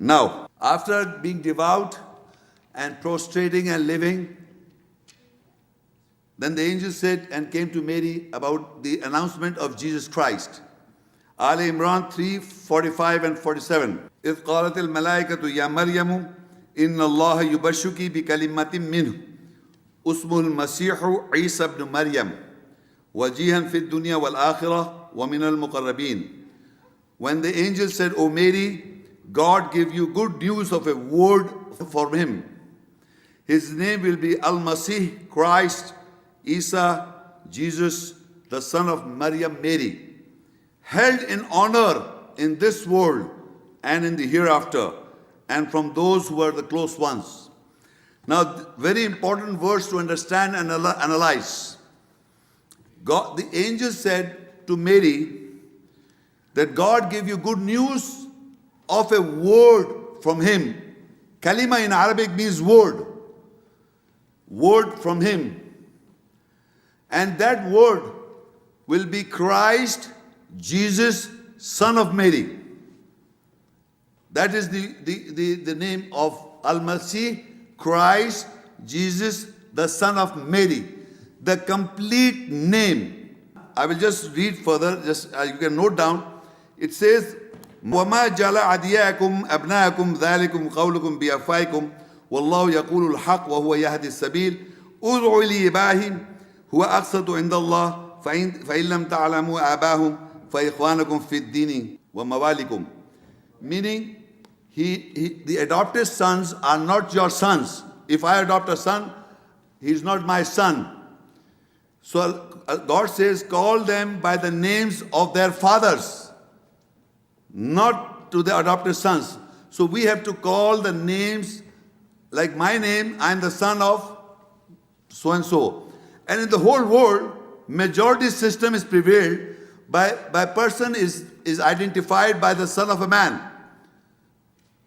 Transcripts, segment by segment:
Now, after being devout and prostrating and living, then the angel said and came to Mary about the announcement of Jesus Christ. Aal-e-Imran 3:45 and 47. إِذْ قَالَتِ الْمَلَائِكَةُ يَا مَرْيَمُ إِنَّ اللَّهَ يُبَشِّرُكِ بِكَلِمَةٍ مِّنْهُ اسمه المسيح عيسى ابن مريم وجيها في الدنيا والآخرة ومن المقربين. When the angel said, O Mary, God give you good news of a word from him. His name will be Al-Masih, Christ, Isa, Jesus, the son of Maryam, Mary, held in honor in this world and in the hereafter, and from those who are the close ones. Now, very important verse to understand and analyze. God, the angel said to Mary that God gave you good news of a word from him. Kalima in Arabic means word. Word from him. And that word will be Christ, Jesus, son of Mary. That is the name of Al-Masih, Christ, Jesus, the son of Mary. The complete name. I will just read further, you can note down. It says, وَمَا جَعَلَ أَدْعِيَاءَكُمْ أَبْنَاءَكُمْ ذَلِكُمْ قَوْلُكُمْ بِأَفْوَاهِكُمْ وَاللَّهُ يَقُولُ الْحَقَّ وَهُوَ يَهْدِي السَّبِيلَ ادْعُوا لِآبَائِهِمْ هُوَ أَقْسَطُ عِندَ اللَّهِ فَإِن لَمْ تَعْلَمُوا آبَاءَهُمْ فَإِخْوَانُكُمْ فِي الدِّينِ وَمَوَالِكُمْ. Meaning, the adopted sons are not your sons. If I adopt a son, he is not my son. So God says, call them by the names of their fathers, not to the adopted sons. So we have to call the names, like my name, I am the son of so-and-so. And in the whole world, majority system is prevailed by person is identified by the son of a man.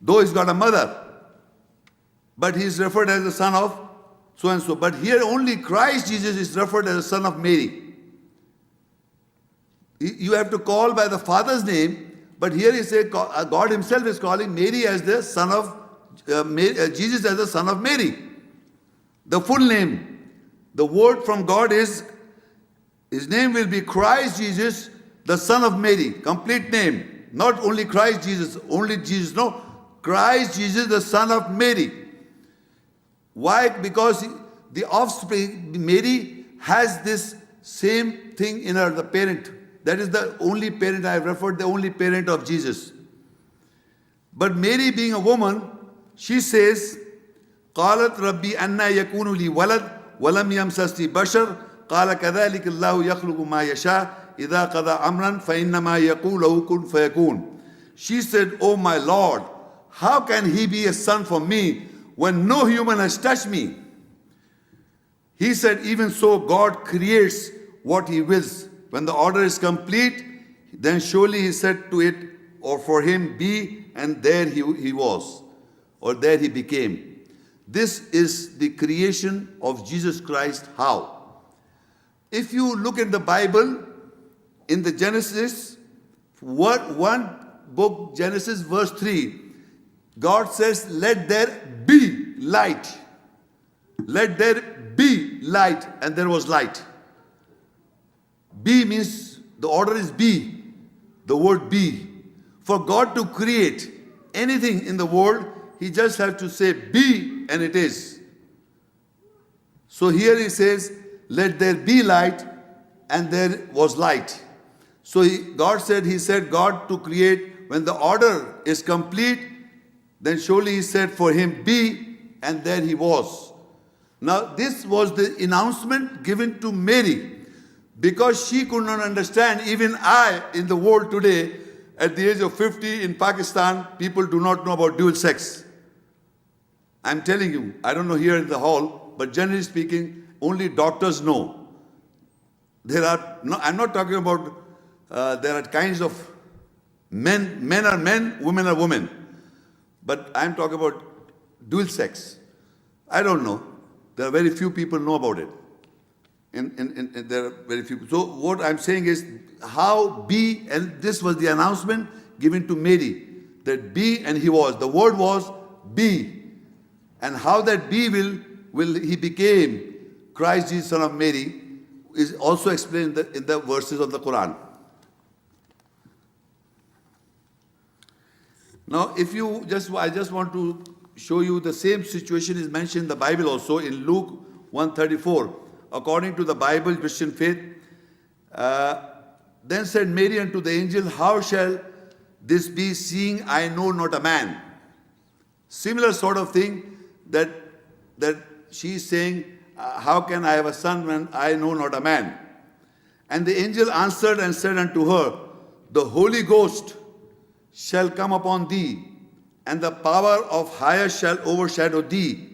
Though he's got a mother, but he is referred as the son of so-and-so. But here only Christ Jesus is referred as the son of Mary. You have to call by the father's name, but here he says God himself is calling Mary as the son of, Jesus as the son of Mary. The full name. The word from God is, his name will be Christ Jesus, the son of Mary. Complete name. Not only Christ Jesus, only Jesus. No, Christ Jesus, the son of Mary. Why? Because the offspring, Mary, has this same thing in her, the parent. That is the only parent I have referred, the only parent of Jesus. But Mary being a woman, she says, قالت ربي أنى يكون لي ولد ولم يمسسني بشر قال كذلك الله يخلق ما يشاء إذا قضى أمرا فإنما يقول له كن فيكون. She said, Oh my Lord, how can he be a son for me when no human has touched me? He said, even so God creates what he wills. When the order is complete, then surely he said to it, or for him be, and there he was, or there he became. This is the creation of Jesus Christ. How? If you look at the Bible, in the Genesis, one book, Genesis verse 3, God says, let there be light. Let there be light, and there was light. Be means, the order is be, the word be. For God to create anything in the world, he just has to say be, and it is. So here he says, let there be light, and there was light. So God said God to create, when the order is complete, then surely he said for him be, and there he was. Now this was the announcement given to Mary, because she could not understand. Even I, in the world today, at the age of 50 in Pakistan, people do not know about dual sex. I'm telling you, I don't know here in the hall, but generally speaking, only doctors know. I'm not talking about, there are kinds of men are men, women are women. But I'm talking about dual sex. I don't know. There are very few people know about it. And there are very few. So what I'm saying is how be, and this was the announcement given to Mary, that be and he was. The word was be. And how that be he became Christ Jesus, son of Mary, is also explained in the verses of the Quran. Now, I just want to show you the same situation is mentioned in the Bible also in Luke 1:34. According to the Bible, Christian faith, then said Mary unto the angel, how shall this be, seeing I know not a man? Similar sort of thing that she's saying, how can I have a son when I know not a man? And the angel answered and said unto her, the Holy Ghost shall come upon thee, and the power of higher shall overshadow thee.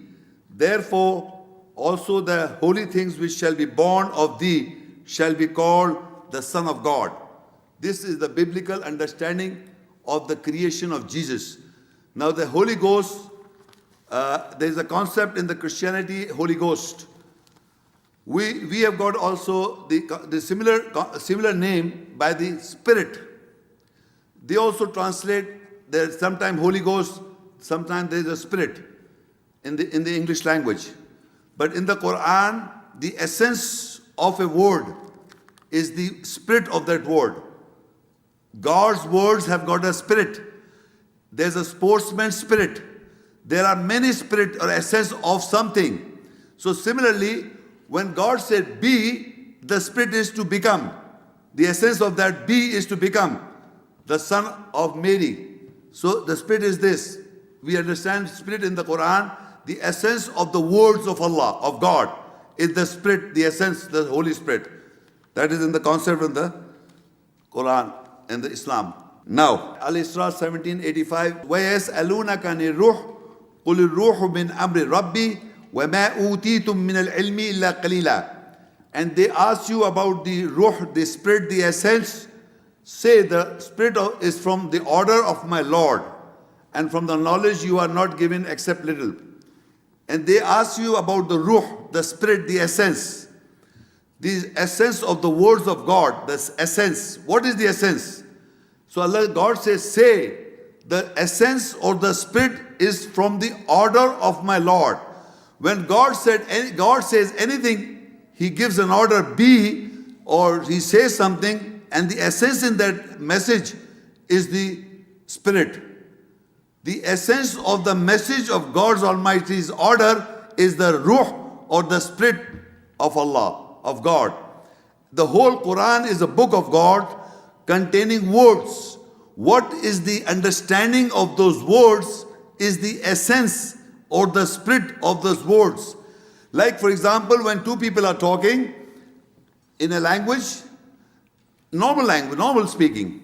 Therefore also the holy things which shall be born of thee shall be called the Son of God. This is the biblical understanding of the creation of Jesus. Now the Holy Ghost, there is a concept in the Christianity, Holy Ghost. We have got also the similar name by the Spirit. They also translate, there's sometimes Holy Ghost, sometimes there is a Spirit in the English language. But in the Quran, the essence of a word is the spirit of that word. God's words have got a spirit. There's a sportsman's spirit. There are many spirit or essence of something. So similarly, when God said be, the spirit is to become. The essence of that be is to become the son of Mary. So the spirit is this. We understand spirit in the Quran. The essence of the words of Allah, of God, is the Spirit, the essence, the Holy Spirit. That is in the concept of the Quran and the Islam. Now, Al-Isra 1785, وَيَسْأَلُونَكَ عَنِ الرُّوحِ قُلِ الرُّوحُ مِنْ أَمْرِ رَبِّي وَمَا أُوتِيتُم مِّنَ الْعِلْمِ إِلَّا قَلِيلًا. And they ask you about the ruh, the spirit, the essence. Say the spirit is from the order of my Lord, and from the knowledge you are not given except little. And they ask you about the ruh, the spirit, the essence. The essence of the words of God, the essence. What is the essence? So God says, say, the essence or the spirit is from the order of my Lord. When God says anything, He gives an order, be, or He says something, and the essence in that message is the spirit. The essence of the message of God's Almighty's order is the ruh or the spirit of Allah, of God. The whole Quran is a book of God containing words. What is the understanding of those words is the essence or the spirit of those words. Like for example, when two people are talking in a language, normal speaking,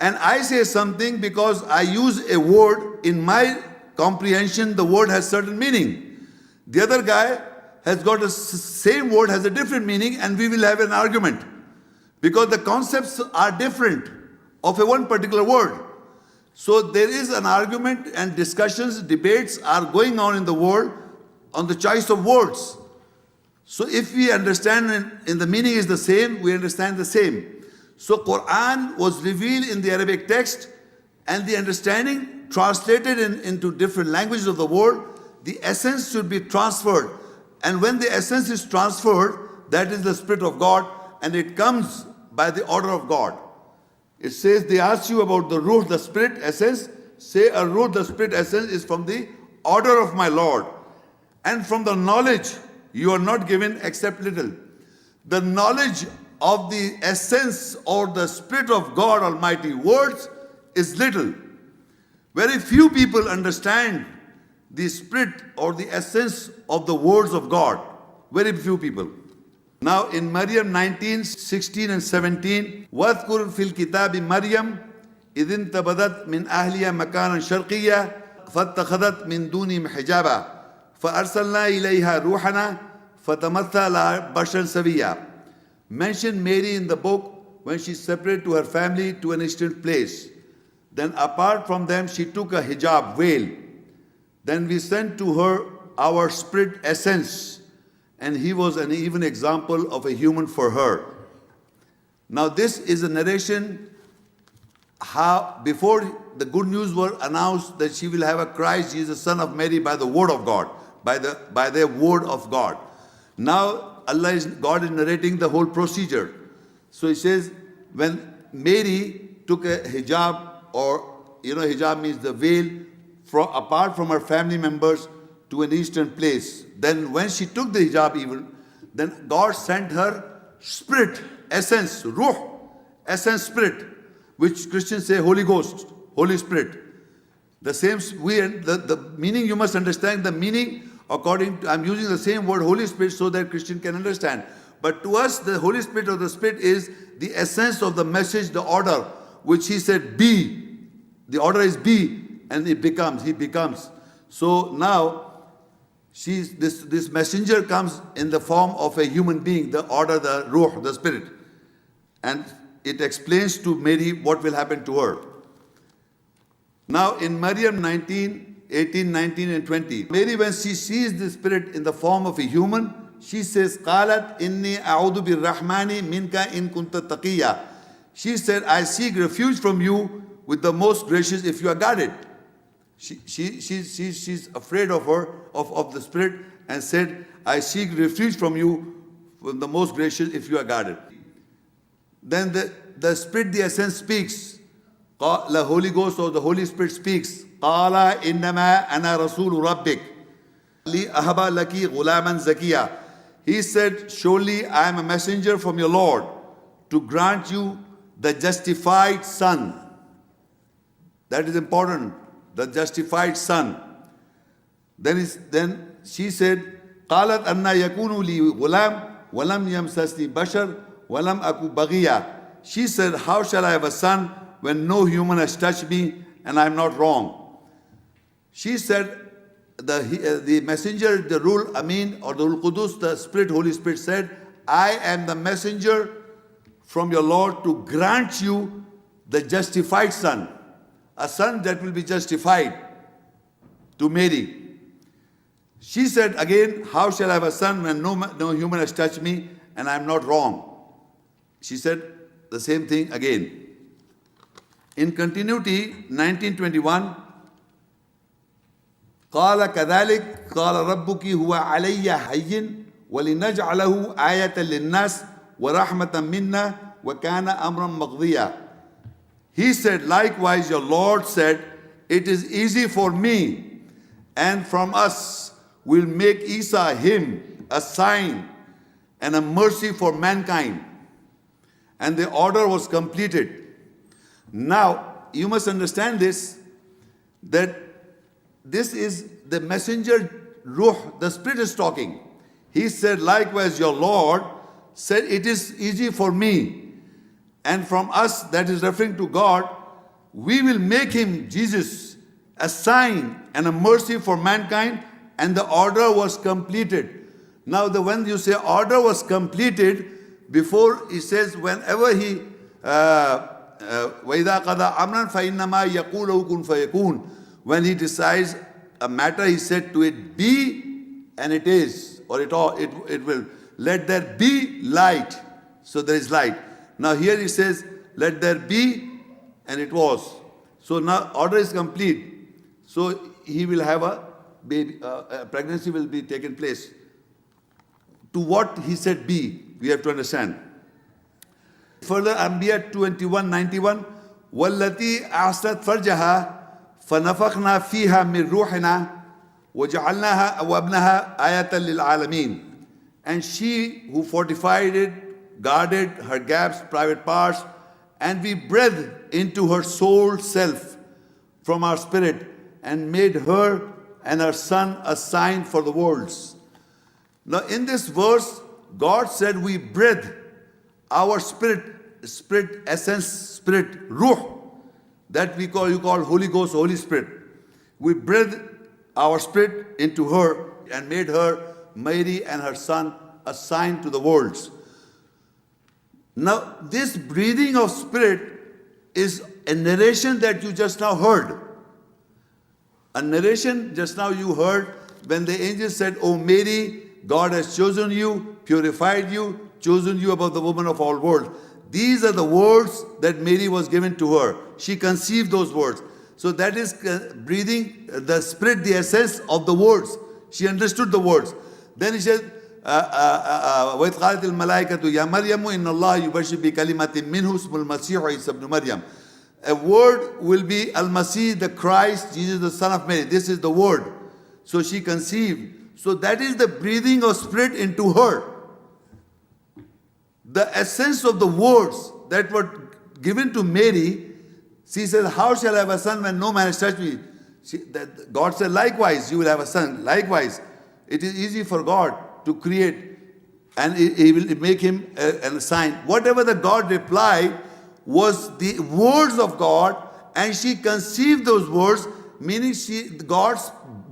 and I say something because I use a word, in my comprehension, the word has certain meaning. The other guy has got the same word, has a different meaning, and we will have an argument. Because the concepts are different of a one particular word. So there is an argument and discussions, debates are going on in the world on the choice of words. So if we understand and the meaning is the same, we understand the same. So Quran was revealed in the Arabic text, and the understanding translated into different languages of the world. The essence should be transferred. And when the essence is transferred, that is the Spirit of God, and it comes by the order of God. It says, they ask you about the ruh, the spirit essence. Say a ruh, the spirit essence is from the order of my Lord. And from the knowledge you are not given except little. The knowledge of the essence or the spirit of God Almighty words is little. Very few people understand the spirit or the essence of the words of God. Very few people. Now in Maryam 19, 16 and 17, وَاذْكُرْ فِي الْكِتَابِ مَرْيَمْ إِذِ انْتَبَذَتْ مِنْ أَهْلِهَا مَكَانًا شَرْقِيًّا فَاتَّخَذَتْ مِنْ دُونِهِمْ حِجَابًا فَأَرْسَلْنَا إِلَيْهَا رُوحَنَا فَتَمَثَّلَ لَهَا بَشَرًا سَوِيًّا. Mention Mary in the book when she separated to her family to an distant place. Then apart from them she took a hijab, veil. Then we sent to her our spirit essence, and he was an even example of a human for her. Now this is a narration how before the good news were announced that she will have a Christ, Jesus, son of Mary, by the word of God, by their word of God. Now God is narrating the whole procedure. So he says, when Mary took a hijab, or hijab means the veil, apart from her family members to an eastern place. Then when she took the hijab even, then God sent her spirit, essence, ruh, essence, spirit, which Christians say Holy Ghost, Holy Spirit. The same the meaning you must understand, the meaning according to, I'm using the same word Holy Spirit so that Christian can understand. But to us, the Holy Spirit or the Spirit is the essence of the message, the order, which he said be. The order is be, and he becomes. So now, this messenger comes in the form of a human being, the order, the ruh, the spirit. And it explains to Mary what will happen to her. Now in Maryam 18, 19 and 20, Mary, when she sees the spirit in the form of a human, she says, قَالَتْ إِنِّي أَعُوذُ بِالرَّحْمَنِ مِنْكَ إِن كُنْتَ تَقِيًّا. She said, I seek refuge from you with the most gracious if you are guarded. She's afraid of the spirit, and said, I seek refuge from you with the most gracious if you are guarded. Then the spirit, the essence, speaks. The Holy Ghost or the Holy Spirit speaks. قَالَ إِنَّمَا أَنَا رَسُولُ رَبِّكَ لِأَهَبَ لَكِ غُلَامًا زَكِيًّا. He said, surely I am a messenger from your Lord to grant you the justified son. That is important, the justified son. Then she said, قَالَتْ أَنَّا يَكُونُ لِي غُلَامٌ وَلَمْ يَمْسَسْنِي بَشَرٌ وَلَمْ أَكُ بَغِيًّا. She said, how shall I have a son when no human has touched me and I am not wrong? She said, the messenger, the Ruh Amin or the Ruh Qudus, the Spirit, Holy Spirit said, I am the messenger from your Lord to grant you the justified son, a son that will be justified, to Mary. She said again, how shall I have a son when no human has touched me and I am not wrong? She said the same thing again. In continuity, 1921, قال كذلك قال ربك هو علي هين ولنجعله آية للناس ورحمة منا وكان أمرا مقضيا. He said, likewise your Lord said, it is easy for me, and from us will make Isa, him, a sign and a mercy for mankind. And the order was completed. Now, you must understand this, that this is the messenger, Ruh, the Spirit is talking. He said, likewise your Lord said, it is easy for me. And from us, that is referring to God, we will make him, Jesus, a sign and a mercy for mankind, and the order was completed. Now, when you say order was completed, before he says, whenever he, وَإِذَا قَضَى أَمْرًا فَإِنَّمَا يَقُولُ كُنْ فَيَكُونُ. When he decides a matter, he said to it, be, and it is, or it will. Let there be light. So there is light. Now here he says, let there be, and it was. So now order is complete. So he will have a baby, pregnancy will be taken place. To what he said be, we have to understand. Further, Al-Anbiya 21:91, وَالَّتِي أَعْصَتْ فَرْجَهَا فَنَفَخْنَا فِيهَا مِنْ رُوحِنَا وَجَعَلْنَاهَا وَابْنَهَا آيَةً لِلْعَالَمِينَ. And she who fortified it, guarded her gaps, private parts, and we breathed into her soul self from our spirit and made her and her son a sign for the worlds. Now in this verse, God said we breathe our spirit, essence, spirit, ruh, that you call Holy Ghost, Holy Spirit. We breathed our spirit into her and made her, Mary and her son, a sign to the worlds. Now, this breathing of spirit is a narration that you just now heard. A narration just now you heard when the angel said, "O Mary, God has chosen you, purified you, chosen you above the women of all worlds." These are the words that Mary was given to her. She conceived those words. So that is breathing the spirit, the essence of the words. She understood the words. Then he said, وَإِذْ قَالَتِ الْمَلَائِكَةُ يَا مَرْيَمُ إِنَّ اللَّهَ يُبَشِّرُكِ بِكَلِمَةٍ مِّنْهُ اسْمُهُ الْمَسِيحُ عِيسَى ابْنُ مَرْيَمَ. A word will be Al-Masih, the Christ, Jesus the Son of Mary. This is the word. So she conceived. So that is the breathing of spirit into her. The essence of the words that were given to Mary, she said, how shall I have a son when no man has touched me? God said, likewise, you will have a son. Likewise, it is easy for God to create, and He will make him a sign. Whatever the God replied was the words of God, and she conceived those words, meaning God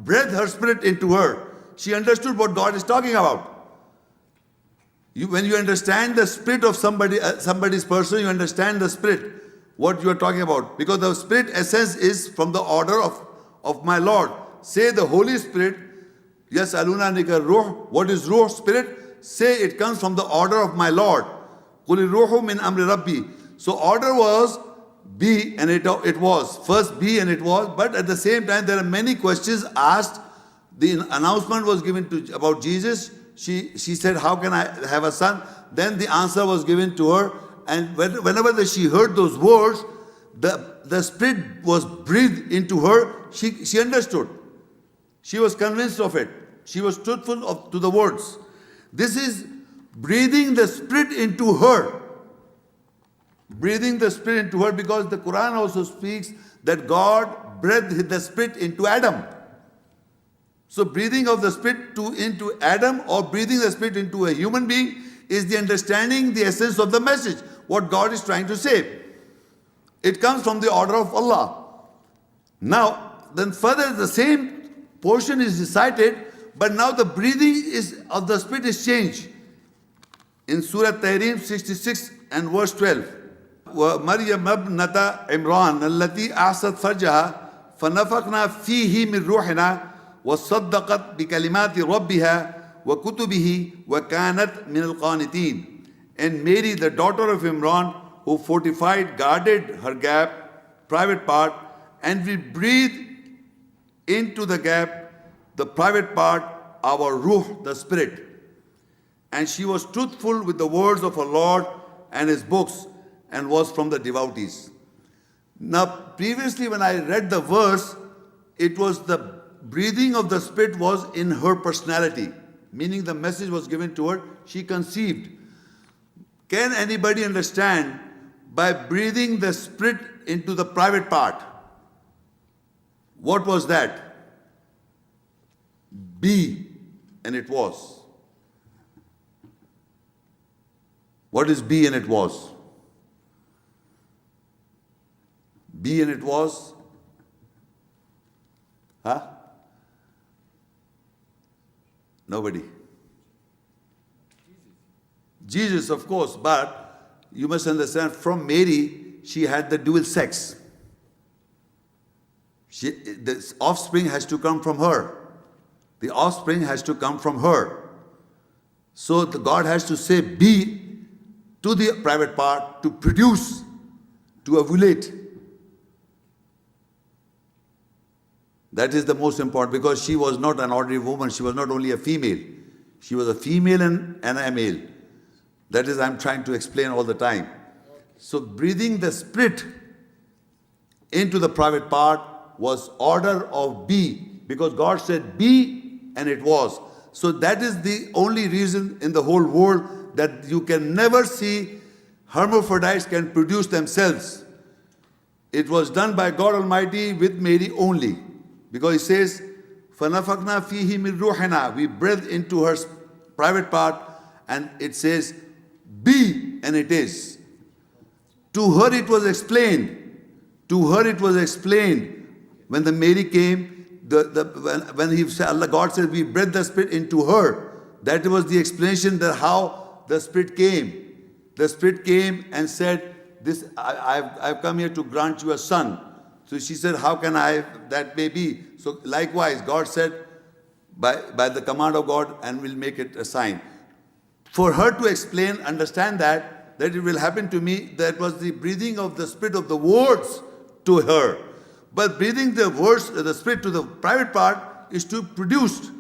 breathed her spirit into her. She understood what God is talking about. When you understand the spirit of somebody's person, you understand the spirit, what you are talking about. Because the spirit essence is from the order of my Lord. Say the Holy Spirit, yes, aluna nika ruh. What is ruh, spirit? Say it comes from the order of my Lord. Qul ruhu min amri rabbi. So order was be, and it was. First be, and it was. But at the same time, there are many questions asked. The announcement was given about Jesus. She said, how can I have a son? Then the answer was given to her. And whenever she heard those words, the Spirit was breathed into her. She understood. She was convinced of it. She was truthful to the words. This is breathing the Spirit into her. Breathing the Spirit into her, because the Quran also speaks that God breathed the Spirit into Adam. So breathing of the Spirit into Adam, or breathing the Spirit into a human being, is the understanding the essence of the message, what God is trying to say. It comes from the order of Allah. Now, then further the same portion is recited, but now the breathing of the Spirit is changed. In Surah At-Tehreem 66 and verse 12. وَمَرْيَمَ ابْنَةَ عِمْرَانَ الَّتِي أَحْصَتْ فَرْجَهَا فَنَفَخْنَا فِيهِ مِنْ رُوحِنَا وَصَدَّقَتْ بِكَلِمَاتِ رَبِّهَا وَكُتُبِهِ وَكَانَتْ مِنَ الْقَانِتِينَ. And Mary, the daughter of Imran, who guarded her gap, private part, and we breathed into the gap, the private part, our ruh, the spirit. And she was truthful with the words of her Lord and His books, and was from the devotees. Now, previously when I read the verse, it was the breathing of the Spirit was in her personality, meaning the message was given to her, she conceived. Can anybody understand by breathing the Spirit into the private part? What was that? Be, and it was. What is be and it was? Be and it was? Huh? Nobody. Jesus, of course, but you must understand, from Mary, she had the dual sex. The offspring has to come from her. The offspring has to come from her. So God has to say be to the private part, to produce, to ovulate. That is the most important, because she was not an ordinary woman. She was not only a female. She was a female and a male. That is, I'm trying to explain all the time. So breathing the Spirit into the private part was order of be, because God said be, and it was. So that is the only reason in the whole world that you can never see hermaphrodites can produce themselves. It was done by God Almighty with Mary only. Because He says, فَنَفَقْنَا فِيهِ مِنْ رُوحِنَا. We breathed into her private part, and it says, be, and it is. To her it was explained. To her it was explained. When the Mary came, when He said, God said, we breathed the Spirit into her. That was the explanation that how the Spirit came. The Spirit came and said, I've come here to grant you a son. So she said, how can that may be? So likewise, God said, by the command of God, and will make it a sign. For her to explain, understand that it will happen to me, that was the breathing of the Spirit of the words to her. But breathing the words, the spirit to the private part is to produce